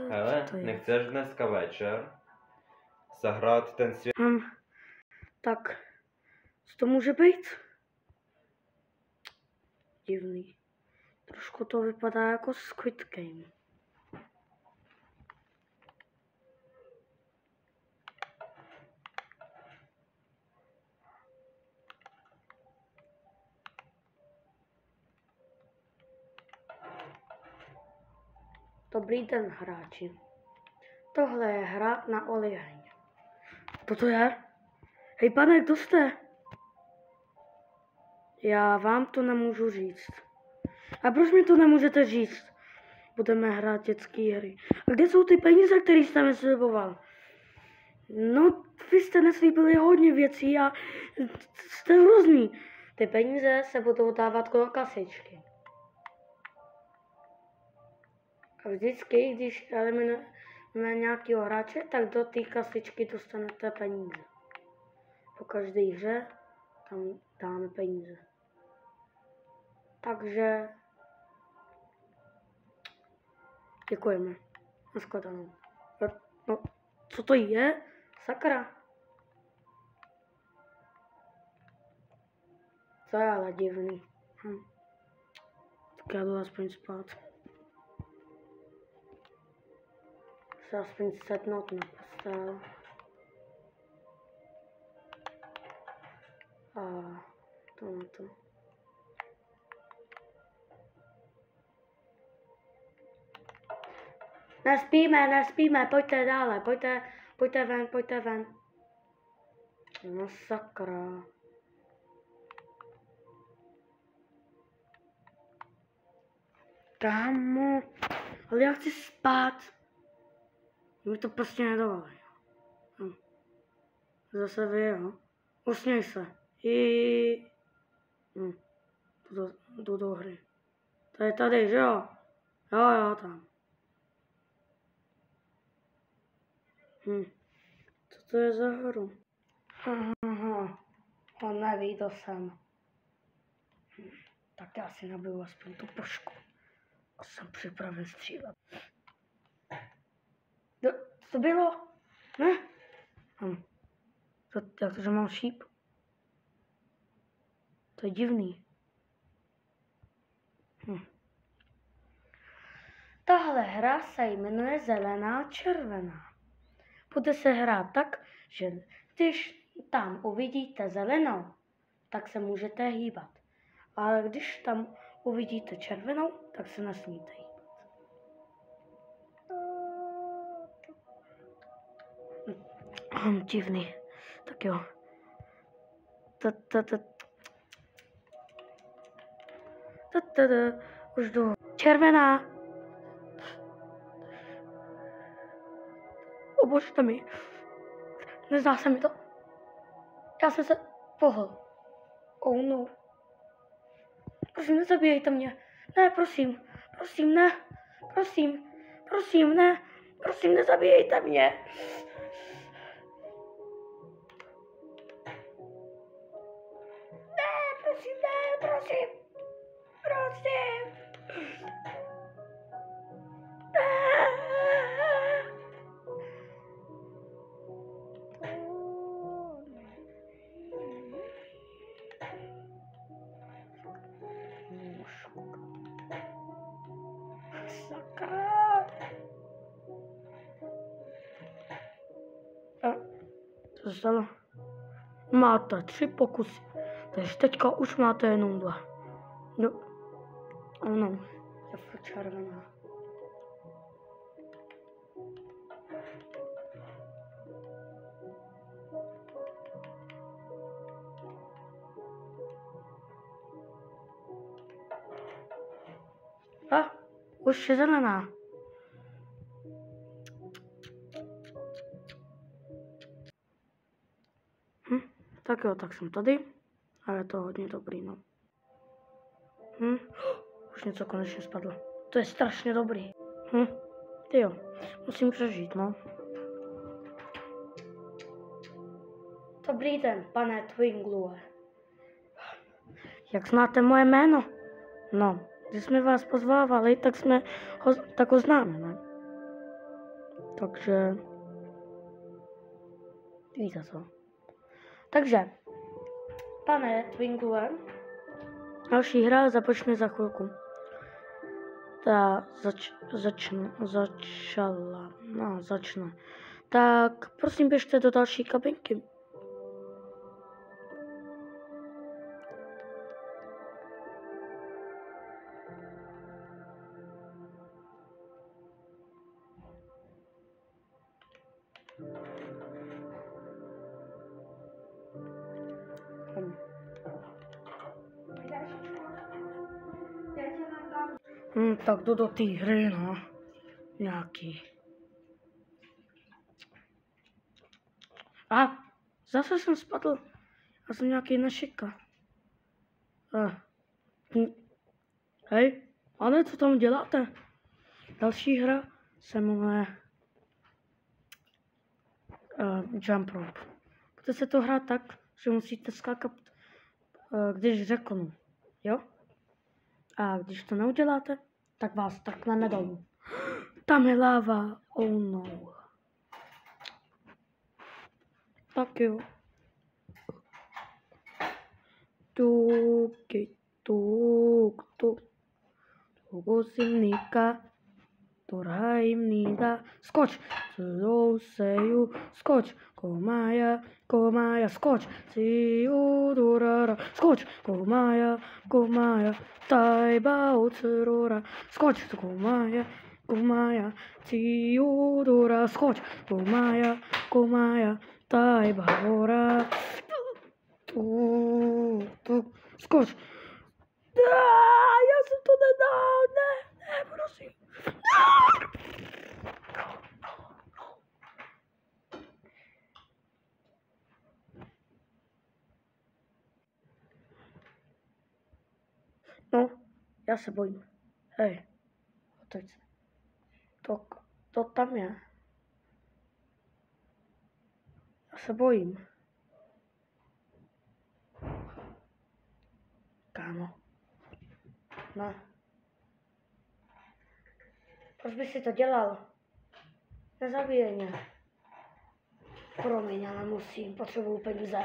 Hele, nechceš dneska večer zahrát ten svět? Tak, co to může být? Divný. Trošku to vypadá jako Squid Game. Dobrý den, hráči. Tohle je hra na oliheň. Co to je? Hej, pane, kdo jste? Já vám to nemůžu říct. A proč mi to nemůžete říct? Budeme hrát dětské hry. A kde jsou ty peníze, které jste mi sliboval? No, vy jste neslíbili hodně věcí a jste hrozný. Ty peníze se budou dávat do kasičky. A vždycky, když eliminujeme nějakého hráče, tak do té kasičky dostanete peníze. Po každé hře tam dáme peníze. Takže děkujeme. Nashledanou. No, co to je? Sakra. To je ale divný. Tak já jdu aspoň spát. Se aspoň sednout na postel. A to na to. Nespíme, pojďte dále, pojďte ven. No sakra. Kámo, ale já chci spát. Mi to prostě nedovolí. Zase vy, jo. Usměj se. Jdu do hry. To je tady, že jo? Jo, tam. Co to je za hru? On neví, to jsem. Tak já si nabiju aspoň tu pušku. A jsem připraven střílet. Co bylo? Ne? Jak to, že mám šíp? To je divný. Tahle hra se jmenuje Zelená červená. Bude se hrát tak, že když tam uvidíte zelenou, tak se můžete hýbat. Ale když tam uvidíte červenou, tak se nesmíte hýbat. Divný. Tak jo. Už jdu. Červená. Obožte mi. Nezdá se mi to. Já jsem se pohl. Oh no. Prosím, nezabíjejte mě. Ne, prosím. Prosím, ne. Prosím, ne. Prosím, nezabíjejte mě. Prosím. Sakra. Co se stalo? Máte 3 pokusy, takže teďka už máte jenom 2. No, ano, je furt červená. A, už je zelená. Tak jo, tak jsem tady. A je to hodně dobrý, no. Už něco konečně spadlo. To je strašně dobrý. Ty jo, musím přežít, no. Dobrý den, pane Twinglue. Jak znáte moje jméno? No, Když jsme vás pozvávali, tak ho známe, ne? Takže... Víte co? Takže, pane Twinkle, další hra započne za chvilku. Začne. Tak prosím běžte do další kabinky. Tak jdu do té hry, no. Nějaký. A zase jsem spadl. Já jsem nějaký nešika. Hej, ale co tam děláte? Další hra se jmenuje Jump Rope. Budete se to hrát tak, že musíte skákat, když řeknu, jo? A když to neuděláte, tak vás takneme dolů. Tam je láva, oh no. Tak jo. Tugusimnika. Turhaimnida. Skoč. Seju. Skoč. Komaya. Skoč. Siu durara. Skoč. Komaya. Taibao tsurura. Skoč. Komaya. Siu dura. Skoč. Komaya. Taibao. Skoč. Já jsem to nedal, ne, prosím. No, já se bojím. Hej, otoč se. To tam je. Já se bojím. Kámo. No. Proč bys si to dělal? Nezabíjej mě. Promiň, ale musím, potřebuju peníze.